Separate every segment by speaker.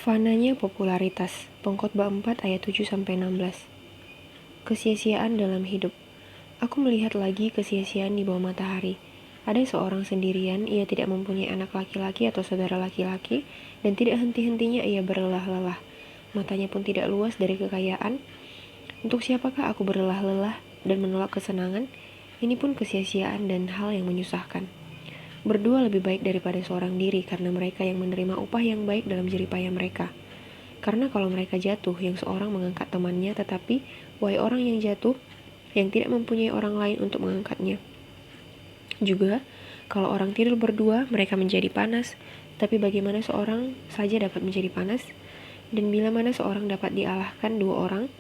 Speaker 1: Fananya popularitas. Pengkhotbah 4 ayat 7-16. Kesia-siaan dalam hidup. Aku melihat lagi kesia-siaan di bawah matahari. Ada seorang sendirian, ia tidak mempunyai anak laki-laki atau saudara laki-laki, dan tidak henti-hentinya ia berlelah-lelah. Matanya pun tidak luas dari kekayaan. Untuk siapakah aku berlelah-lelah dan menolak kesenangan? Ini pun kesia-siaan dan hal yang menyusahkan. Berdua lebih baik daripada seorang diri, karena mereka yang menerima upah yang baik dalam jeripaya mereka. Karena kalau mereka jatuh, yang seorang mengangkat temannya, tetapi wahai orang yang jatuh, yang tidak mempunyai orang lain untuk mengangkatnya. Juga, kalau orang tidur berdua, mereka menjadi panas, tapi bagaimana seorang saja dapat menjadi panas? Dan bila mana seorang dapat dialahkan, dua orang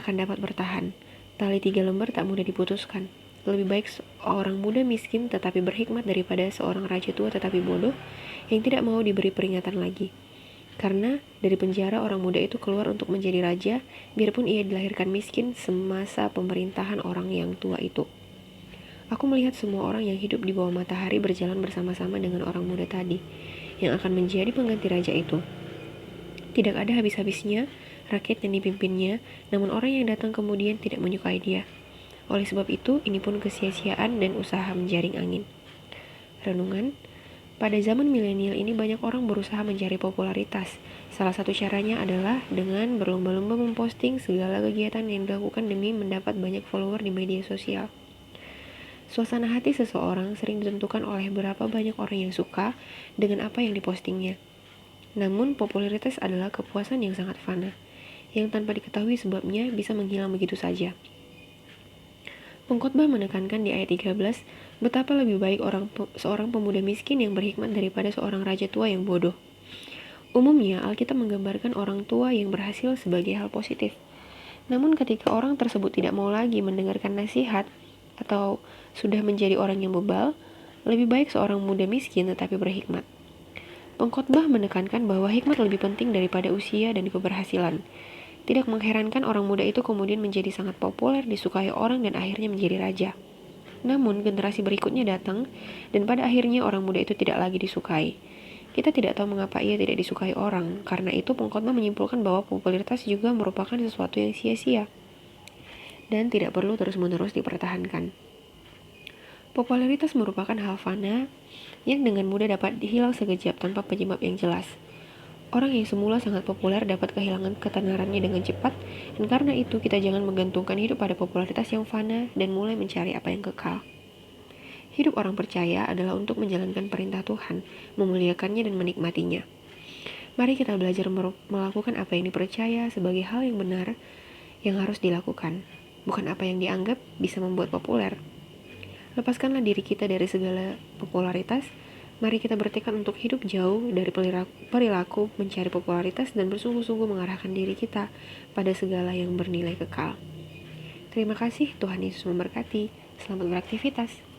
Speaker 1: akan dapat bertahan. Tali 3 lembar tak mudah diputuskan. Lebih baik seorang muda miskin tetapi berhikmat daripada seorang raja tua tetapi bodoh yang tidak mau diberi peringatan lagi. Karena dari penjara orang muda itu keluar untuk menjadi raja, biarpun ia dilahirkan miskin semasa pemerintahan orang yang tua itu. Aku melihat semua orang yang hidup di bawah matahari berjalan bersama-sama dengan orang muda tadi, yang akan menjadi pengganti raja itu. Tidak ada habis-habisnya rakyat yang dipimpinnya, namun orang yang datang kemudian tidak menyukai dia. Oleh sebab itu, ini pun kesia-siaan dan usaha menjaring angin. Renungan. Pada zaman milenial ini banyak orang berusaha mencari popularitas. Salah satu caranya adalah dengan berlomba-lomba memposting segala kegiatan yang dilakukan demi mendapat banyak follower di media sosial. Suasana hati seseorang sering ditentukan oleh berapa banyak orang yang suka dengan apa yang dipostingnya. Namun, popularitas adalah kepuasan yang sangat fana, yang tanpa diketahui sebabnya bisa menghilang begitu saja. Pengkhotbah menekankan di ayat 13, betapa lebih baik seorang pemuda miskin yang berhikmat daripada seorang raja tua yang bodoh. Umumnya, Alkitab menggambarkan orang tua yang berhasil sebagai hal positif. Namun ketika orang tersebut tidak mau lagi mendengarkan nasihat atau sudah menjadi orang yang bebal, lebih baik seorang muda miskin tetapi berhikmat. Pengkhotbah menekankan bahwa hikmat lebih penting daripada usia dan keberhasilan. Tidak mengherankan orang muda itu kemudian menjadi sangat populer, disukai orang, dan akhirnya menjadi raja. Namun, generasi berikutnya datang, dan pada akhirnya orang muda itu tidak lagi disukai. Kita tidak tahu mengapa ia tidak disukai orang, karena itu pengkhotbah menyimpulkan bahwa popularitas juga merupakan sesuatu yang sia-sia, dan tidak perlu terus-menerus dipertahankan. Popularitas merupakan hal fana yang dengan mudah dapat hilang sekejap tanpa penyebab yang jelas. Orang yang semula sangat populer dapat kehilangan ketenarannya dengan cepat, dan karena itu kita jangan menggantungkan hidup pada popularitas yang fana dan mulai mencari apa yang kekal. Hidup orang percaya adalah untuk menjalankan perintah Tuhan, memuliakannya dan menikmatinya. Mari kita belajar melakukan apa yang dipercaya sebagai hal yang benar yang harus dilakukan, bukan apa yang dianggap bisa membuat populer. Lepaskanlah diri kita dari segala popularitas. Mari kita bertekad untuk hidup jauh dari perilaku mencari popularitas dan bersungguh-sungguh mengarahkan diri kita pada segala yang bernilai kekal. Terima kasih, Tuhan Yesus memberkati. Selamat beraktivitas.